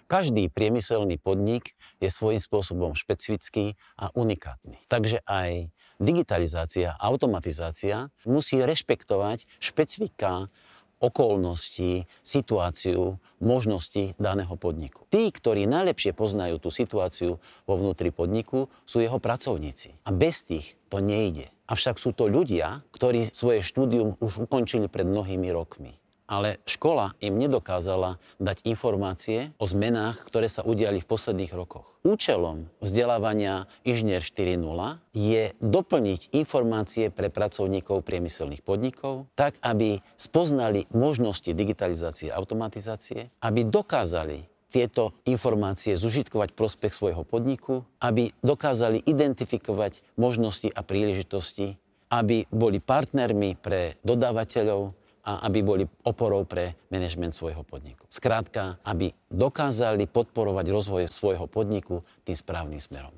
Každý priemyselný podnik je svojím spôsobom špecifický a unikátny. Takže aj digitalizácia, automatizácia musí rešpektovať špecifika, okolnosti, situáciu, možnosti daného podniku. Tí, ktorí najlepšie poznajú tú situáciu vo vnútri podniku, sú jeho pracovníci. A bez tých to nejde. Avšak sú to ľudia, ktorí svoje štúdium už ukončili pred mnohými rokmi. Ale škola im nedokázala dať informácie o zmenách, ktoré sa udiali v posledných rokoch. Účelom vzdelávania Inžinier 4.0 je doplniť informácie pre pracovníkov priemyselných podnikov, tak aby spoznali možnosti digitalizácie a automatizácie, aby dokázali tieto informácie zužitkovať v prospech svojho podniku, aby dokázali identifikovať možnosti a príležitosti, aby boli partnermi pre dodávateľov, a aby boli oporou pre manažment svojho podniku. Skrátka, aby dokázali podporovať rozvoj svojho podniku tým správnym smerom.